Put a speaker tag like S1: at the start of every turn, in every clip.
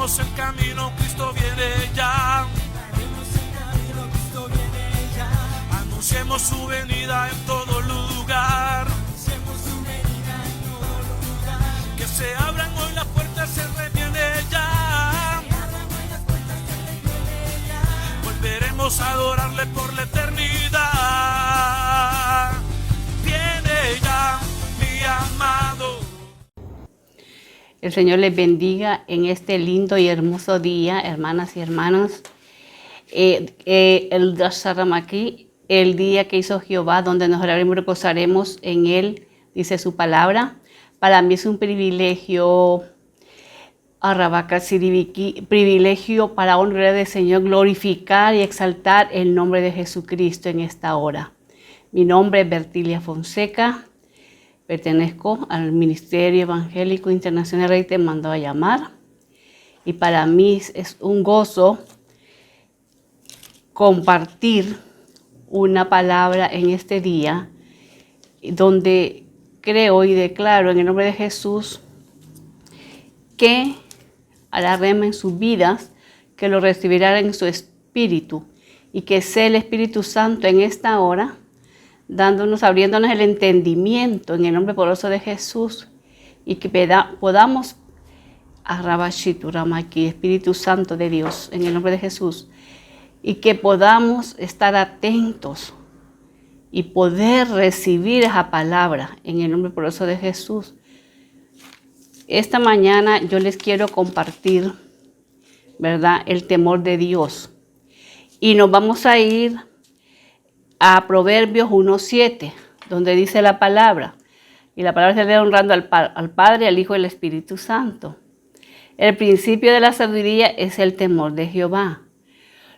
S1: Preparemos el camino, Cristo viene ya. Anunciemos su venida en todo lugar. Que se abran hoy las puertas, se viene ya. Volveremos a adorarle por la eternidad. Viene ya, mi amado.
S2: El Señor les bendiga en este lindo y hermoso día, hermanas y hermanos. El Dasharamaki, el día que hizo Jehová, donde nos alegraremos y reposaremos en Él, dice su palabra. Para mí es un privilegio, privilegio para honrar al Señor, glorificar y exaltar el nombre de Jesucristo en esta hora. Mi nombre es Bertilia Fonseca. Pertenezco al Ministerio Evangélico Internacional Rey Te Mandó a Llamar. Y para mí es un gozo compartir una palabra en este día donde creo y declaro en el nombre de Jesús que hará rema en sus vidas, que lo recibirá en su espíritu y que sea el Espíritu Santo en esta hora abriéndonos el entendimiento en el nombre poderoso de Jesús y que podamos, aquí, Espíritu Santo de Dios, en el nombre de Jesús, y que podamos estar atentos y poder recibir esa palabra en el nombre poderoso de Jesús. Esta mañana yo les quiero compartir, ¿verdad?, el temor de Dios. Y nos vamos a ir a Proverbios 1:7, donde dice la palabra. Y la palabra se lee honrando al Padre, al Hijo y al Espíritu Santo. El principio de la sabiduría es el temor de Jehová.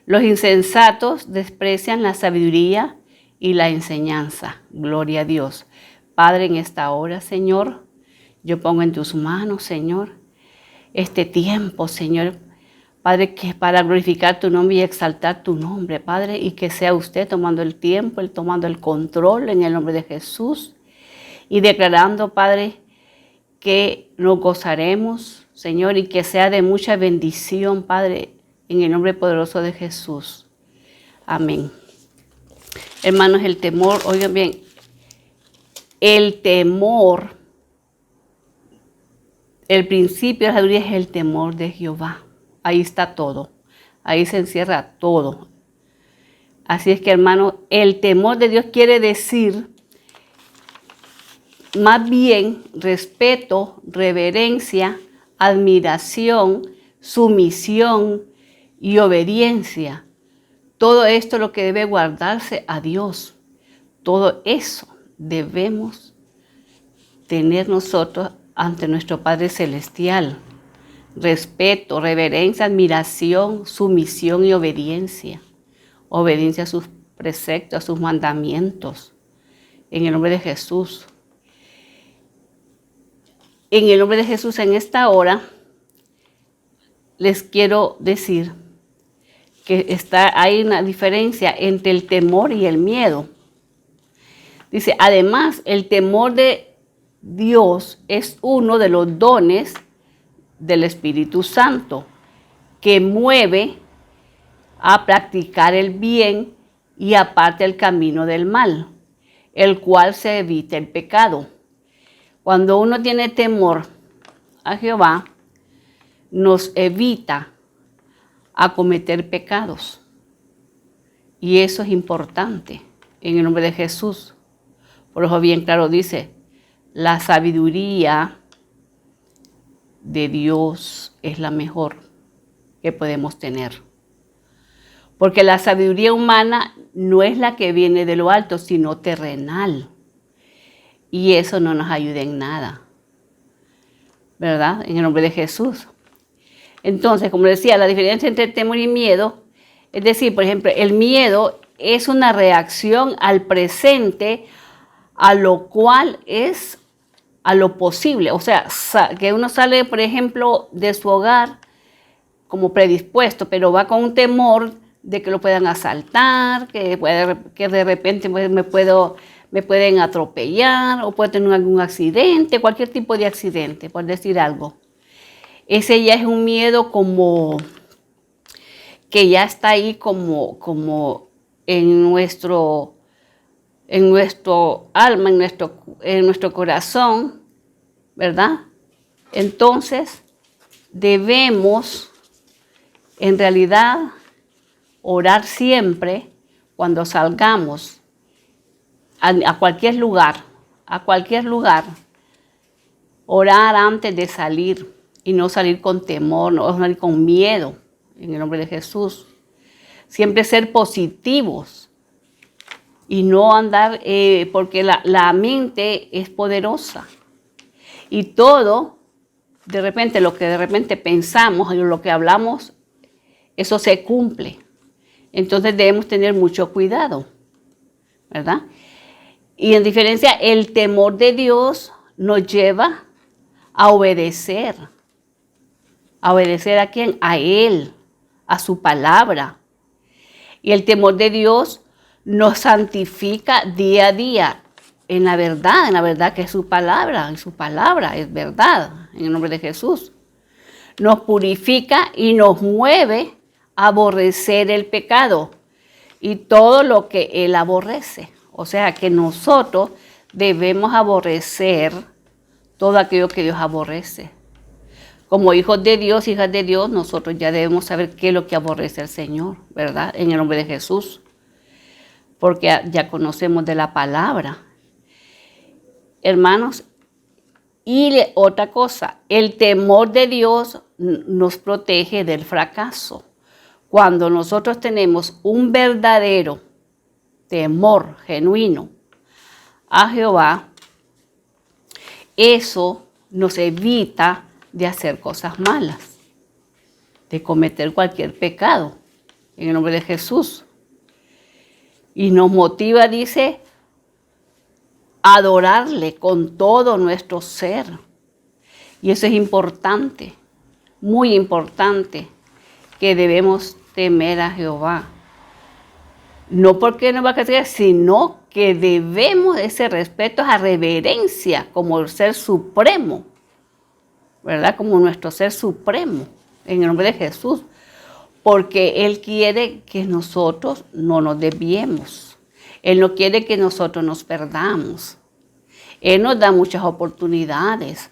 S2: Los insensatos desprecian la sabiduría y la enseñanza. Gloria a Dios. Padre, en esta hora, Señor, yo pongo en tus manos, Señor, este tiempo, Señor, Padre, que es para glorificar tu nombre y exaltar tu nombre, Padre, y que sea usted tomando el tiempo, tomando el control en el nombre de Jesús y declarando, Padre, que nos gozaremos, Señor, y que sea de mucha bendición, Padre, en el nombre poderoso de Jesús. Amén. Hermanos, el temor, oigan bien, el temor, el principio de la sabiduría es el temor de Jehová. Ahí está todo, ahí se encierra todo. Así es que, hermano, el temor de Dios quiere decir más bien respeto, reverencia, admiración, sumisión y obediencia. Todo esto es lo que debe guardarse a Dios. Todo eso debemos tener nosotros ante nuestro Padre Celestial. Respeto, reverencia, admiración, sumisión y obediencia. Obediencia a sus preceptos, a sus mandamientos. En el nombre de Jesús. En el nombre de Jesús, en esta hora, les quiero decir que hay una diferencia entre el temor y el miedo. Dice, además, el temor de Dios es uno de los dones del Espíritu Santo, que mueve a practicar el bien y aparta el camino del mal, el cual se evita el pecado. Cuando uno tiene temor a Jehová, nos evita a cometer pecados. Y eso es importante en el nombre de Jesús. Por eso bien claro dice, la sabiduría de Dios es la mejor que podemos tener. Porque la sabiduría humana no es la que viene de lo alto, sino terrenal. Y eso no nos ayuda en nada. ¿Verdad? En el nombre de Jesús. Entonces, como decía, la diferencia entre temor y miedo, es decir, por ejemplo, el miedo es una reacción al presente, a lo cual es a lo posible. O sea, que uno sale, por ejemplo, de su hogar como predispuesto, pero va con un temor de que lo puedan asaltar, que de repente me pueden atropellar o puede tener algún accidente, cualquier tipo de accidente, por decir algo. ese ya es un miedo como que ya está ahí como en nuestro alma, en nuestro corazón, ¿verdad? Entonces, debemos, en realidad, orar siempre cuando salgamos a cualquier lugar, orar antes de salir y no salir con temor, no salir con miedo, en el nombre de Jesús. Siempre ser positivos y no andar, porque la mente es poderosa y todo, de repente, lo que de repente pensamos y lo que hablamos, eso se cumple. Entonces debemos tener mucho cuidado, ¿verdad? Y en diferencia, el temor de Dios nos lleva a obedecer. ¿A obedecer a quién? A Él, a su palabra. Y el temor de Dios nos santifica día a día en la verdad que es su palabra, y su palabra es verdad, en el nombre de Jesús. Nos purifica y nos mueve a aborrecer el pecado y todo lo que Él aborrece. O sea que nosotros debemos aborrecer todo aquello que Dios aborrece. Como hijos de Dios, hijas de Dios, nosotros ya debemos saber qué es lo que aborrece el Señor, ¿verdad? En el nombre de Jesús. Porque ya conocemos de la palabra. Hermanos, y otra cosa, el temor de Dios nos protege del fracaso. Cuando nosotros tenemos un verdadero temor genuino a Jehová, eso nos evita de hacer cosas malas, de cometer cualquier pecado, en el nombre de Jesús. Y nos motiva, dice, a adorarle con todo nuestro ser. Y eso es importante, muy importante, que debemos temer a Jehová. No porque nos va a castigar, sino que debemos ese respeto, esa reverencia como el ser supremo, ¿verdad? Como nuestro ser supremo, en el nombre de Jesús. Porque Él quiere que nosotros no nos desviemos. Él no quiere que nosotros nos perdamos. Él nos da muchas oportunidades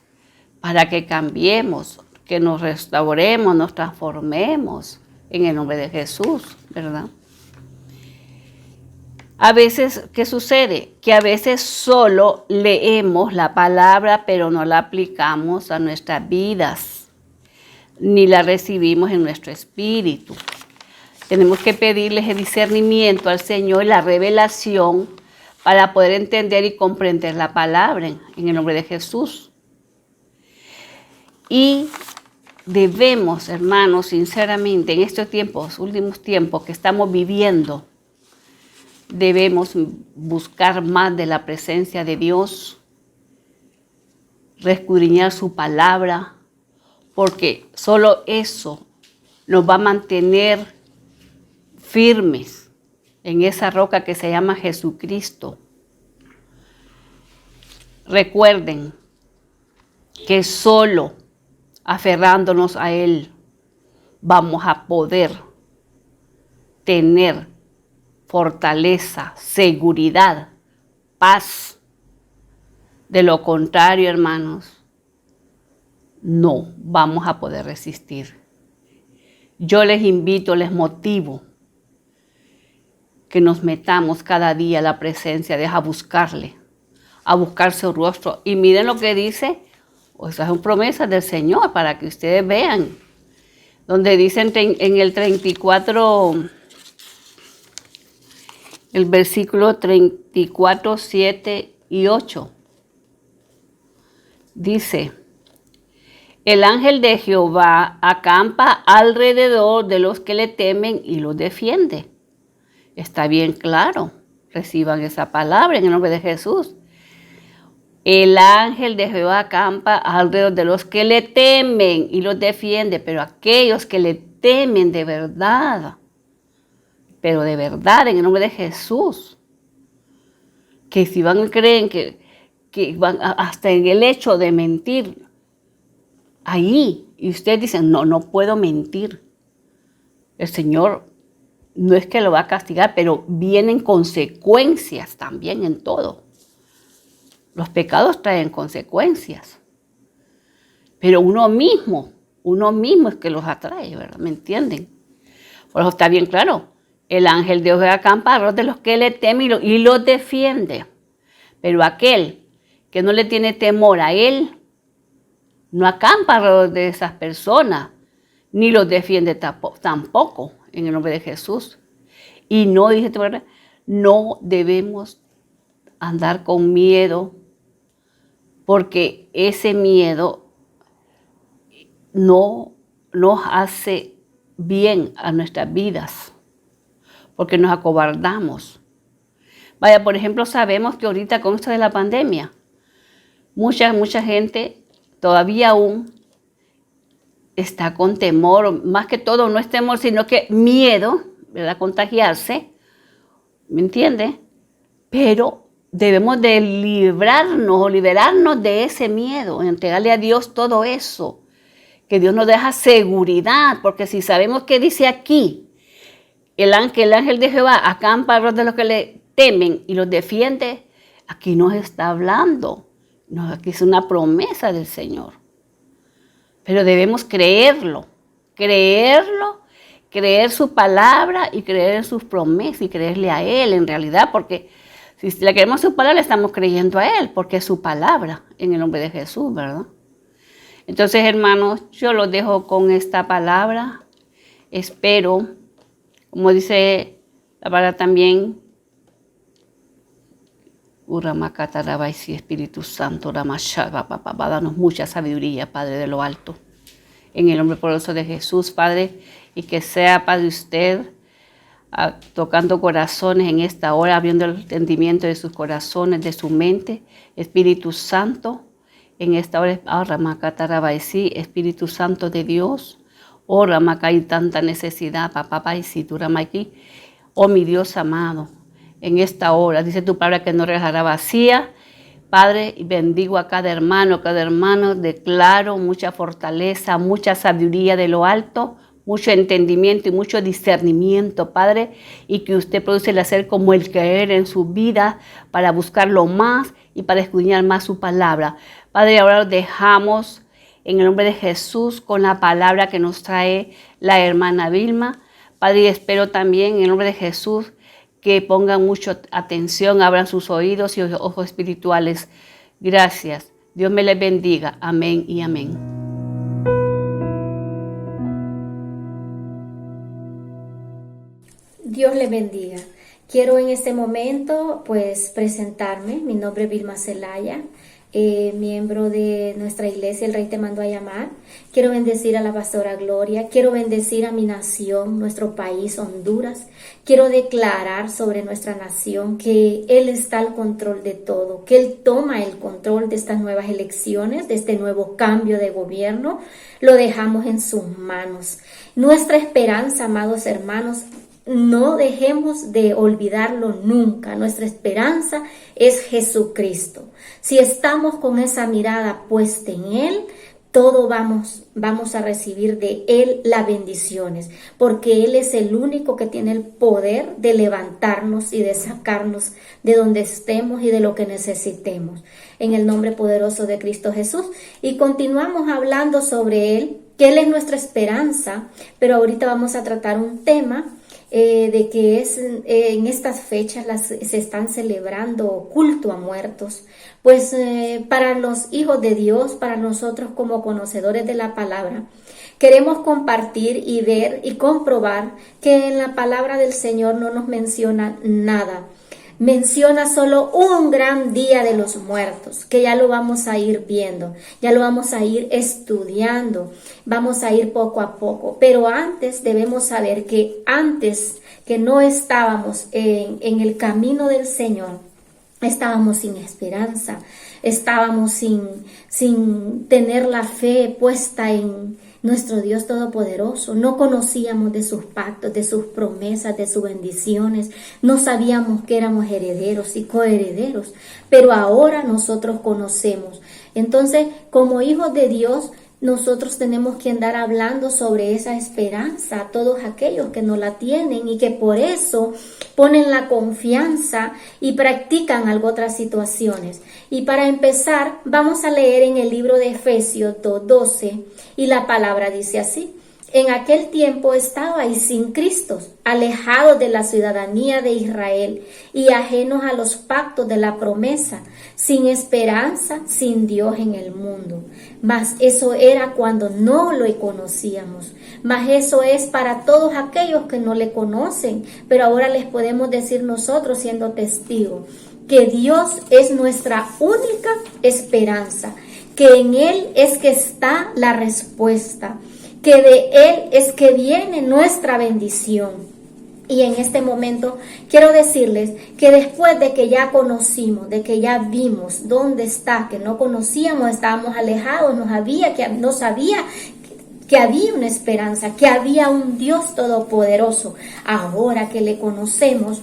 S2: para que cambiemos, que nos restauremos, nos transformemos en el nombre de Jesús, ¿verdad? A veces, ¿qué sucede? Que a veces solo leemos la palabra, pero no la aplicamos a nuestras vidas, ni la recibimos en nuestro espíritu. Tenemos que pedirle el discernimiento al Señor, la revelación, para poder entender y comprender la palabra en el nombre de Jesús. Y debemos, hermanos, sinceramente, en estos tiempos, últimos tiempos que estamos viviendo, debemos buscar más de la presencia de Dios, escudriñar su palabra, porque solo eso nos va a mantener firmes en esa roca que se llama Jesucristo. Recuerden que solo aferrándonos a Él vamos a poder tener fortaleza, seguridad, paz. De lo contrario, hermanos, no vamos a poder resistir. Yo les invito, les motivo que nos metamos cada día a la presencia de Dios, a buscarle, a buscar su rostro. Y miren lo que dice, esas son promesas del Señor para que ustedes vean, donde dicen en el 34, el versículo 34, 7 y 8, dice: el ángel de Jehová acampa alrededor de los que le temen y los defiende. Está bien claro, reciban esa palabra en el nombre de Jesús. El ángel de Jehová acampa alrededor de los que le temen y los defiende, pero aquellos que le temen de verdad, pero de verdad en el nombre de Jesús, que si van a creer que van hasta en el hecho de mentir, ahí. Y ustedes dicen, no puedo mentir. El Señor no es que lo va a castigar, pero vienen consecuencias también en todo. Los pecados traen consecuencias. Pero uno mismo es que los atrae, ¿verdad? ¿Me entienden? Por eso está bien claro. El ángel de Dios acampa alrededor de los que le temen y los defiende. Pero aquel que no le tiene temor a él, no acampa alrededor de esas personas, ni los defiende tampoco, en el nombre de Jesús. Y no, dice tu palabra, no debemos andar con miedo, porque ese miedo no nos hace bien a nuestras vidas, porque nos acobardamos. Vaya, por ejemplo, sabemos que ahorita con esto de la pandemia, mucha gente todavía aún está con temor, más que todo no es temor, sino que miedo, ¿verdad? Contagiarse, ¿me entiende? Pero debemos de liberarnos de ese miedo, entregarle a Dios todo eso, que Dios nos deja seguridad, porque si sabemos que dice aquí, el ángel de Jehová acampa alrededor de los que le temen y los defiende, aquí nos está hablando, aquí es una promesa del Señor. Pero debemos creerlo, creer su palabra y creer en sus promesas y creerle a Él en realidad, porque si le creemos su palabra, le estamos creyendo a Él, porque es su palabra en el nombre de Jesús, ¿verdad? Entonces, hermanos, yo los dejo con esta palabra. Espero, como dice la palabra también, Espíritu Santo, danos mucha sabiduría, Padre de lo alto, en el nombre poderoso de Jesús, Padre, y que sea, Padre, usted tocando corazones en esta hora, abriendo el entendimiento de sus corazones, de su mente, Espíritu Santo, en esta hora, Espíritu Santo de Dios, hay tanta necesidad, oh mi Dios amado, en esta hora, dice tu palabra que no regresará vacía. Padre, bendigo a cada hermano, declaro mucha fortaleza, mucha sabiduría de lo alto, mucho entendimiento y mucho discernimiento, Padre, y que usted produce el hacer como el creer en su vida para buscarlo más y para escudriñar más su palabra. Padre, ahora lo dejamos en el nombre de Jesús con la palabra que nos trae la hermana Vilma. Padre, y espero también en el nombre de Jesús que pongan mucha atención, abran sus oídos y ojos espirituales. Gracias. Dios me les bendiga. Amén y amén.
S3: Dios les bendiga. Quiero en este momento presentarme. Mi nombre es Vilma Zelaya, miembro de nuestra iglesia El Rey te mandó a llamar. Quiero bendecir a la pastora Gloria, quiero bendecir a mi nación, nuestro país, Honduras. Quiero declarar sobre nuestra nación que Él está al control de todo, que Él toma el control de estas nuevas elecciones, de este nuevo cambio de gobierno. Lo dejamos en sus manos. Nuestra esperanza, amados hermanos, no dejemos de olvidarlo nunca. Nuestra esperanza es Jesucristo. Si estamos con esa mirada puesta en Él, todo vamos a recibir de Él las bendiciones, porque Él es el único que tiene el poder de levantarnos y de sacarnos de donde estemos y de lo que necesitemos. En el nombre poderoso de Cristo Jesús. Y continuamos hablando sobre Él, que Él es nuestra esperanza, pero ahorita vamos a tratar un tema de que en estas fechas se están celebrando culto a muertos. Pues para los hijos de Dios, para nosotros como conocedores de la palabra, queremos compartir y ver y comprobar que en la palabra del Señor no nos menciona nada. Menciona solo un gran día de los muertos, que ya lo vamos a ir viendo, ya lo vamos a ir estudiando, vamos a ir poco a poco. Pero antes debemos saber que antes que no estábamos en el camino del Señor, estábamos sin esperanza, estábamos sin tener la fe puesta en nuestro Dios Todopoderoso. No conocíamos de sus pactos, de sus promesas, de sus bendiciones. No sabíamos que éramos herederos y coherederos, pero ahora nosotros conocemos. Entonces, como hijos de Dios, nosotros tenemos que andar hablando sobre esa esperanza a todos aquellos que no la tienen y que por eso ponen la confianza y practican otras situaciones. Y para empezar, vamos a leer en el libro de Efesios 2:12 y la palabra dice así: en aquel tiempo estabais sin Cristo, alejados de la ciudadanía de Israel y ajenos a los pactos de la promesa, sin esperanza, sin Dios en el mundo. Mas eso era cuando no lo conocíamos. Mas eso es para todos aquellos que no le conocen. Pero ahora les podemos decir nosotros, siendo testigos, que Dios es nuestra única esperanza, que en Él es que está la respuesta, que de Él es que viene nuestra bendición. Y en este momento quiero decirles que después de que ya conocimos, de que ya vimos dónde está, que no conocíamos, estábamos alejados, no sabía que había una esperanza, que había un Dios todopoderoso. Ahora que le conocemos,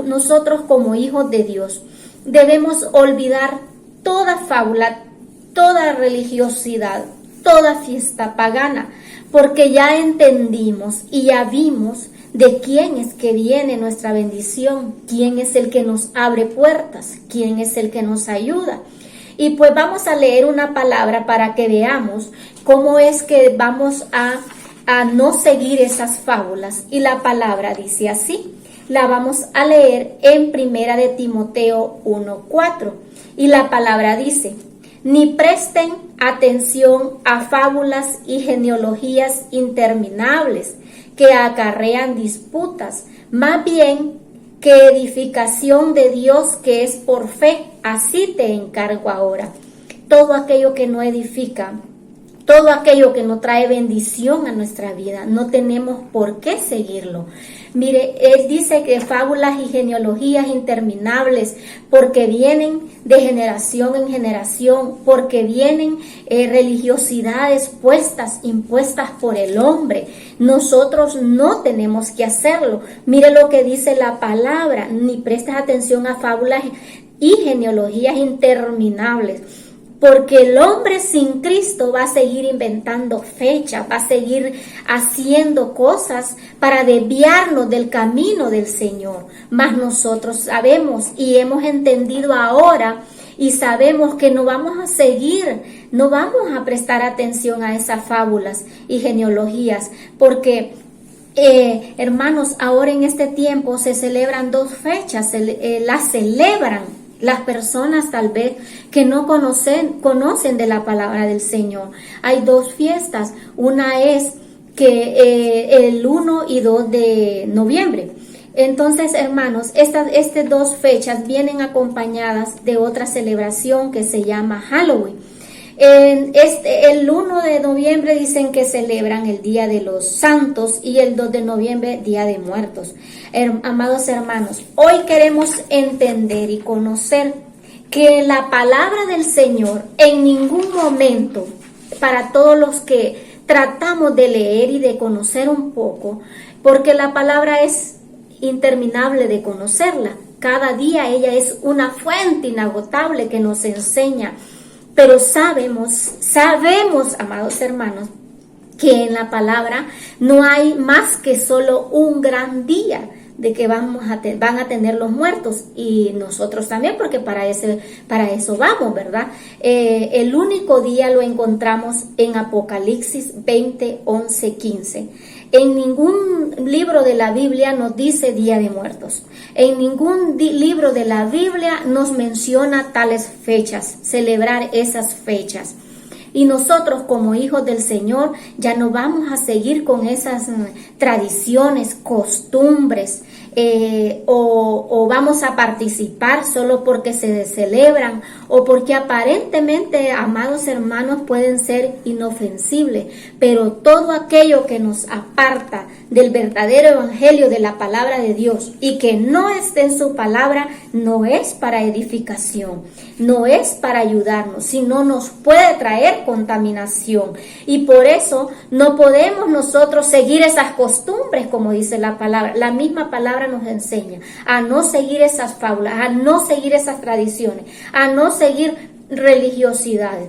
S3: nosotros como hijos de Dios debemos olvidar toda fábula, toda religiosidad, toda fiesta pagana, porque ya entendimos y ya vimos de quién es que viene nuestra bendición, quién es el que nos abre puertas, quién es el que nos ayuda. Y pues vamos a leer una palabra para que veamos cómo es que vamos a no seguir esas fábulas. Y la palabra dice así, la vamos a leer en 1 de Timoteo 1:4. Y la palabra dice: ni presten atención a fábulas y genealogías interminables que acarrean disputas, más bien que edificación de Dios que es por fe. Así te encargo ahora. Todo aquello que no edifica, todo aquello que no trae bendición a nuestra vida, no tenemos por qué seguirlo. Mire, él dice que fábulas y genealogías interminables, porque vienen de generación en generación, porque vienen religiosidades impuestas por el hombre. Nosotros no tenemos que hacerlo. Mire lo que dice la palabra: ni prestes atención a fábulas y genealogías interminables. Porque el hombre sin Cristo va a seguir inventando fechas, va a seguir haciendo cosas para desviarnos del camino del Señor. Mas nosotros sabemos y hemos entendido ahora y sabemos que no vamos a seguir, no vamos a prestar atención a esas fábulas y genealogías, porque hermanos, ahora en este tiempo se celebran dos fechas, las celebran las personas tal vez que no conocen de la palabra del Señor. Hay dos fiestas, una es que el 1 y 2 de noviembre. Entonces, hermanos, estas dos fechas vienen acompañadas de otra celebración que se llama Halloween. El 1 de noviembre dicen que celebran el Día de los Santos y el 2 de noviembre Día de Muertos. Amados hermanos, hoy queremos entender y conocer que la palabra del Señor en ningún momento, para todos los que tratamos de leer y de conocer un poco, porque la palabra es interminable de conocerla, cada día ella es una fuente inagotable que nos enseña. Pero sabemos, amados hermanos, que en la palabra no hay más que solo un gran día de que van a tener los muertos, y nosotros también, porque para eso vamos, ¿verdad? El único día lo encontramos en Apocalipsis 20, 11, 15. En ningún libro de la Biblia nos dice Día de Muertos. En ningún libro de la Biblia nos menciona tales fechas, celebrar esas fechas. Y nosotros como hijos del Señor ya no vamos a seguir con esas tradiciones, costumbres, o vamos a participar solo porque se celebran o porque aparentemente, amados hermanos, pueden ser inofensibles, pero todo aquello que nos aparta del verdadero evangelio de la palabra de Dios y que no esté en su palabra, no es para edificación, no es para ayudarnos, sino nos puede traer contaminación. Y por eso no podemos nosotros seguir esas costumbres, como dice la palabra. La misma palabra nos enseña a no seguir esas fábulas, a no seguir esas tradiciones, a no seguir religiosidades.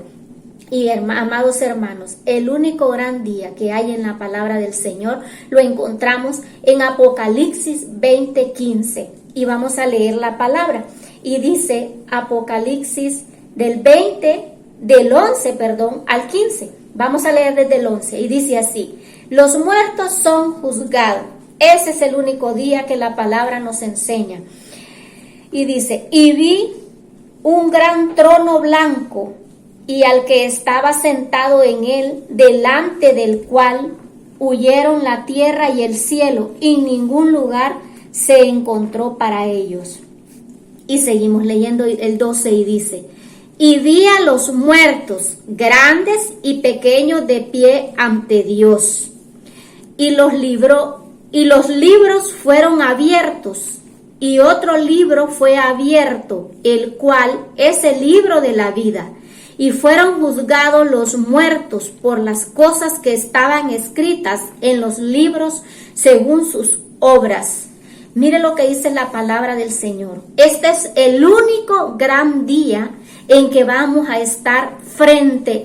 S3: Y amados hermanos, el único gran día que hay en la palabra del Señor lo encontramos en Apocalipsis 20:15. Y vamos a leer la palabra. Y dice Apocalipsis del 11 al 15. Vamos a leer desde el 11 y dice así: los muertos son juzgados. Ese es el único día que la palabra nos enseña. Y dice: y vi un gran trono blanco y al que estaba sentado en él, delante del cual huyeron la tierra y el cielo, y ningún lugar se encontró para ellos. Y seguimos leyendo el 12 y dice: y vi a los muertos, grandes y pequeños, de pie ante Dios. Y los libros fueron abiertos, y otro libro fue abierto, el cual es el libro de la vida. Y fueron juzgados los muertos por las cosas que estaban escritas en los libros según sus obras. Mire lo que dice la palabra del Señor. Este es el único gran día en que vamos a estar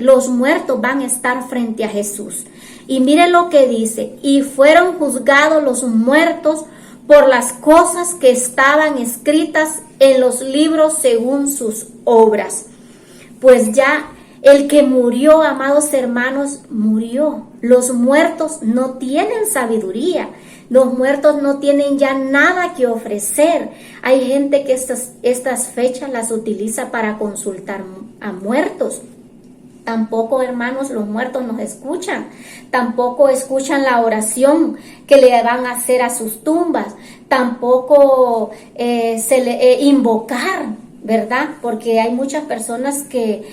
S3: los muertos van a estar frente a Jesús. Y mire lo que dice: y fueron juzgados los muertos por las cosas que estaban escritas en los libros según sus obras. Pues ya el que murió, amados hermanos, murió. Los muertos no tienen sabiduría. Los muertos no tienen ya nada que ofrecer. Hay gente que estas fechas las utiliza para consultar a muertos. Tampoco, hermanos, los muertos nos escuchan. Tampoco escuchan la oración que le van a hacer a sus tumbas. Tampoco invocar, ¿verdad? Porque hay muchas personas que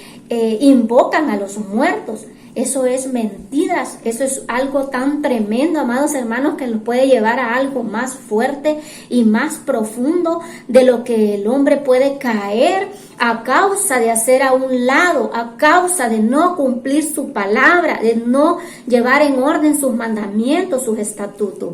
S3: invocan a los muertos. Eso es mentiras, eso es algo tan tremendo, amados hermanos, que nos puede llevar a algo más fuerte y más profundo de lo que el hombre puede caer a causa de hacer a un lado, a causa de no cumplir su palabra, de no llevar en orden sus mandamientos, sus estatutos.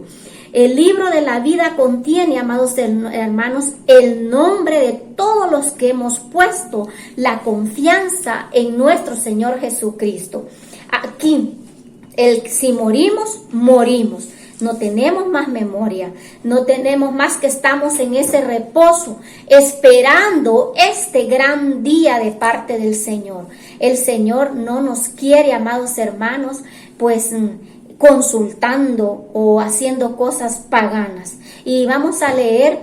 S3: El libro de la vida contiene, amados hermanos, el nombre de todos los que hemos puesto la confianza en nuestro Señor Jesucristo. Aquí, si morimos, morimos. No tenemos más memoria, no tenemos más, que estamos en ese reposo, esperando este gran día de parte del Señor. El Señor no nos quiere, amados hermanos, pues consultando o haciendo cosas paganas. Y vamos a leer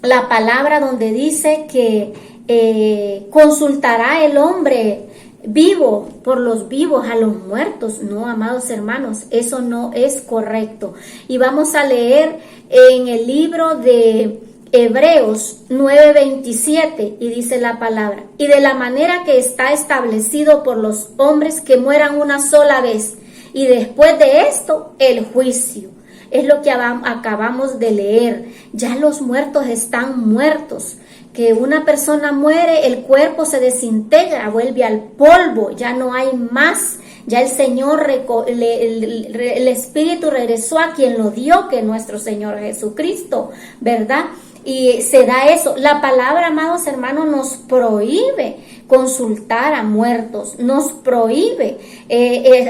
S3: la palabra donde dice que consultará el hombre vivo por los vivos a los muertos. No, amados hermanos, eso no es correcto. Y vamos a leer en el libro de Hebreos 9:27 y dice la palabra: y de la manera que está establecido por los hombres que mueran una sola vez, y después de esto el juicio. Es lo que acabamos de leer. Ya los muertos están muertos. Que una persona muere, el cuerpo se desintegra, vuelve al polvo, ya no hay más. Ya el Señor, el Espíritu regresó a quien lo dio, que es nuestro Señor Jesucristo, ¿verdad? Y se da eso. La palabra, amados hermanos, nos prohíbe consultar a muertos, nos prohíbe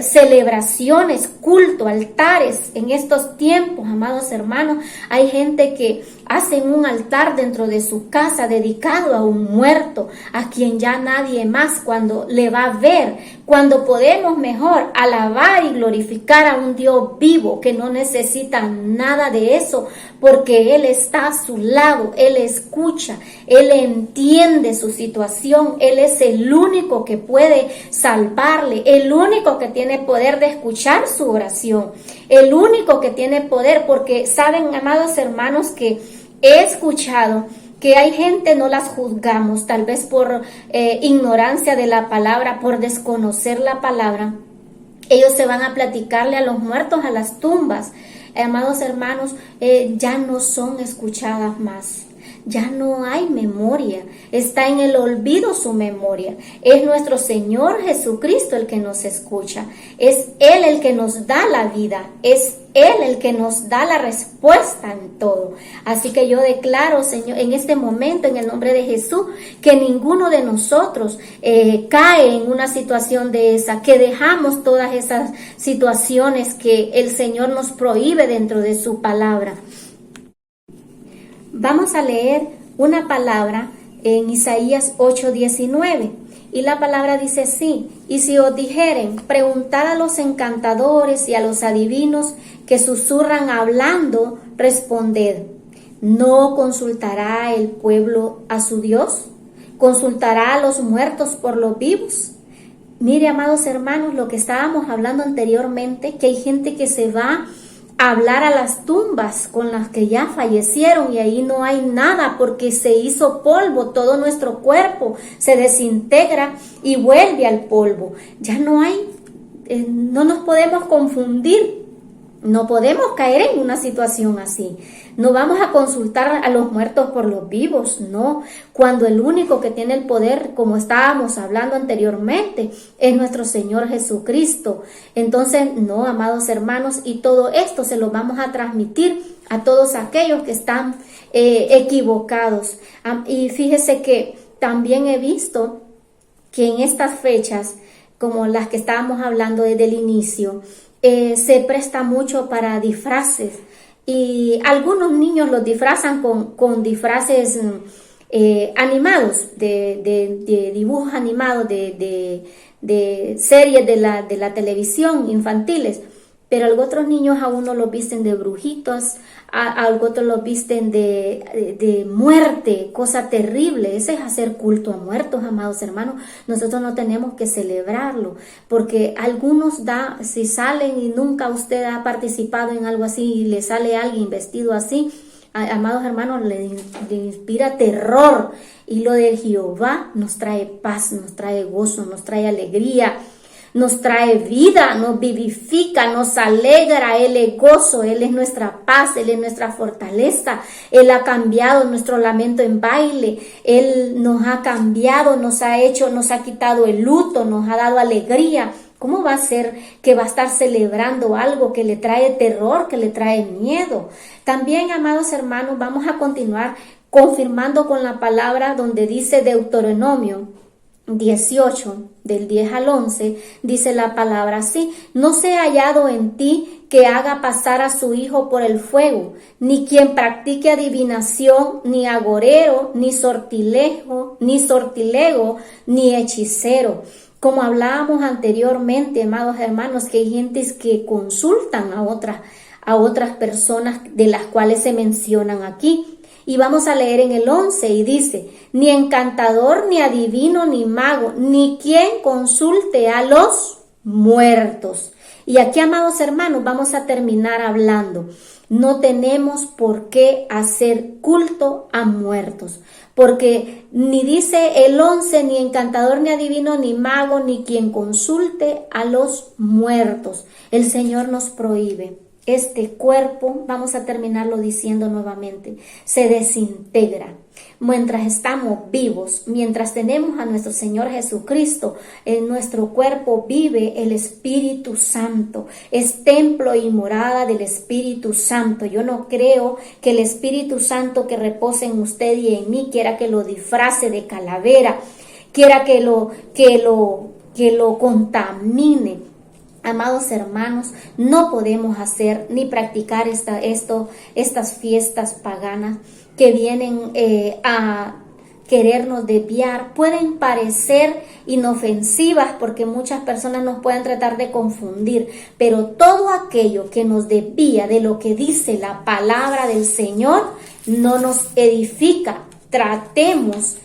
S3: celebraciones, culto, altares. En estos tiempos, amados hermanos, hay gente que hacen un altar dentro de su casa dedicado a un muerto, a quien ya nadie más cuando le va a ver, cuando podemos mejor alabar y glorificar a un Dios vivo que no necesita nada de eso, porque Él está a su lado, Él escucha, Él entiende su situación, Él es el único que puede salvarle, el único que tiene poder de escuchar su oración, el único que tiene poder, porque saben, amados hermanos, que he escuchado que hay gente, no las juzgamos, tal vez por ignorancia de la palabra, por desconocer la palabra. Ellos se van a platicarle a los muertos a las tumbas. Amados hermanos, ya no son escuchadas más. ya no hay memoria, está en el olvido su memoria. Es nuestro Señor Jesucristo el que nos escucha, es Él el que nos da la vida, es Él el que nos da la respuesta en todo. Así que yo declaro, Señor, en este momento, en el nombre de Jesús, que ninguno de nosotros cae en una situación de esa, que dejamos todas esas situaciones que el Señor nos prohíbe dentro de su palabra. Vamos a leer una palabra en Isaías 8:19. Y la palabra dice así: y si os dijeren, preguntad a los encantadores y a los adivinos que susurran hablando, responded, ¿no consultará el pueblo a su Dios? ¿Consultará a los muertos por los vivos? Mire, amados hermanos, lo que estábamos hablando anteriormente, que hay gente que se va a hablar a las tumbas con las que ya fallecieron y ahí no hay nada porque se hizo polvo, todo nuestro cuerpo se desintegra y vuelve al polvo. Ya no hay, no nos podemos confundir, no podemos caer en una situación así. No vamos a consultar a los muertos por los vivos, no. Cuando el único que tiene el poder, como estábamos hablando anteriormente, es nuestro Señor Jesucristo. Entonces, no, amados hermanos, y todo esto se lo vamos a transmitir a todos aquellos que están equivocados. Y fíjese que también he visto que en estas fechas, como las que estábamos hablando desde el inicio, se presta mucho para disfraces. Y algunos niños los disfrazan con disfraces animados, de dibujos animados, de series de la televisión infantiles. Pero otros niños a uno los visten de brujitos, a otros los visten de muerte, cosa terrible. Ese es hacer culto a muertos, amados hermanos. Nosotros no tenemos que celebrarlo, porque algunos si salen y nunca usted ha participado en algo así y le sale alguien vestido así, amados hermanos, le inspira terror. Y lo de Jehová nos trae paz, nos trae gozo, nos trae alegría, nos trae vida, nos vivifica, nos alegra. Él es gozo, Él es nuestra paz, Él es nuestra fortaleza. Él ha cambiado nuestro lamento en baile. Él nos ha cambiado, nos ha quitado el luto, nos ha dado alegría. ¿Cómo va a ser que va a estar celebrando algo que le trae terror, que le trae miedo? También, amados hermanos, vamos a continuar confirmando con la palabra donde dice Deuteronomio 18, del 10 al 11, dice la palabra así: no se ha hallado en ti que haga pasar a su hijo por el fuego, ni quien practique adivinación, ni agorero, ni sortilego, ni hechicero. Como hablábamos anteriormente, amados hermanos, que hay gentes que consultan a otras personas de las cuales se mencionan aquí. Y vamos a leer en el 11 y dice: ni encantador, ni adivino, ni mago, ni quien consulte a los muertos. Y aquí, amados hermanos, vamos a terminar hablando. No tenemos por qué hacer culto a muertos, porque ni dice el 11, ni encantador, ni adivino, ni mago, ni quien consulte a los muertos. El Señor nos prohíbe. Este cuerpo, vamos a terminarlo diciendo nuevamente, se desintegra. Mientras estamos vivos, mientras tenemos a nuestro Señor Jesucristo, en nuestro cuerpo vive el Espíritu Santo. Es templo y morada del Espíritu Santo. Yo no creo que el Espíritu Santo que reposa en usted y en mí quiera que lo disfrace de calavera, quiera que lo contamine. Amados hermanos, no podemos hacer ni practicar estas fiestas paganas que vienen a querernos desviar. Pueden parecer inofensivas porque muchas personas nos pueden tratar de confundir, pero todo aquello que nos desvía de lo que dice la palabra del Señor no nos edifica. Tratemos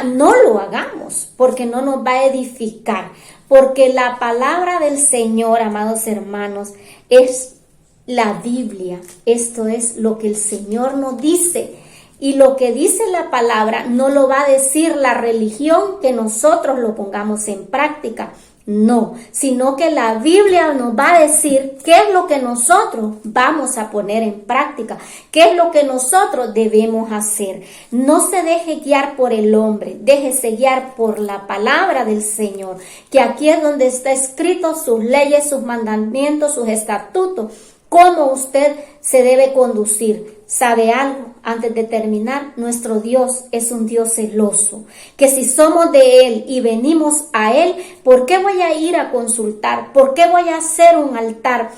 S3: no lo hagamos, porque no nos va a edificar. Porque la palabra del Señor, amados hermanos, es la Biblia. Esto es lo que el Señor nos dice. Y lo que dice la palabra no lo va a decir la religión que nosotros lo pongamos en práctica. No, sino que la Biblia nos va a decir qué es lo que nosotros vamos a poner en práctica, qué es lo que nosotros debemos hacer. No se deje guiar por el hombre, déjese guiar por la palabra del Señor, que aquí es donde está escrito sus leyes, sus mandamientos, sus estatutos, cómo usted se debe conducir. ¿Sabe algo? Antes de terminar, nuestro Dios es un Dios celoso, que si somos de Él y venimos a Él, ¿por qué voy a ir a consultar? ¿Por qué voy a hacer un altar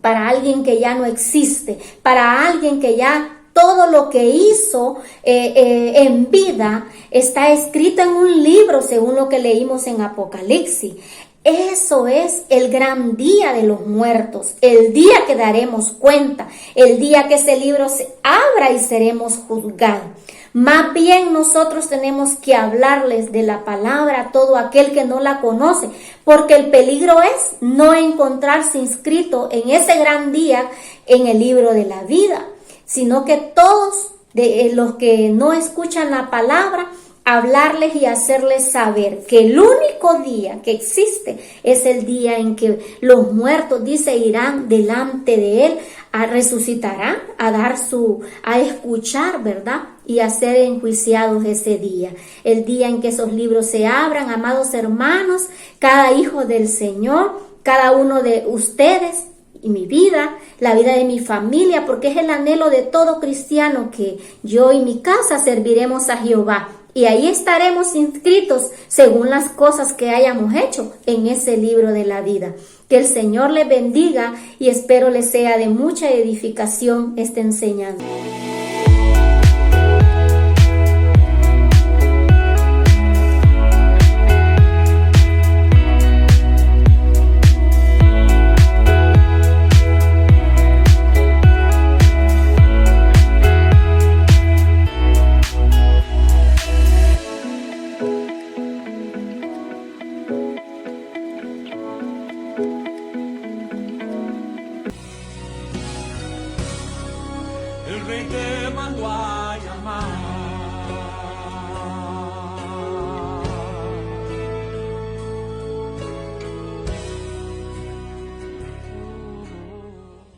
S3: para alguien que ya no existe? Para alguien que ya todo lo que hizo en vida está escrito en un libro, según lo que leímos en Apocalipsis. Eso es el gran día de los muertos, el día que daremos cuenta, el día que ese libro se abra y seremos juzgados. Más bien nosotros tenemos que hablarles de la palabra a todo aquel que no la conoce, porque el peligro es no encontrarse inscrito en ese gran día en el libro de la vida, sino que todos los que no escuchan la palabra, hablarles y hacerles saber que el único día que existe es el día en que los muertos, dice, irán delante de Él, resucitarán, a escuchar, ¿verdad? Y a ser enjuiciados ese día. El día en que esos libros se abran, amados hermanos, cada hijo del Señor, cada uno de ustedes, y mi vida, la vida de mi familia, porque es el anhelo de todo cristiano que yo y mi casa serviremos a Jehová. Y ahí estaremos inscritos según las cosas que hayamos hecho en ese libro de la vida. Que el Señor les bendiga y espero les sea de mucha edificación esta enseñanza.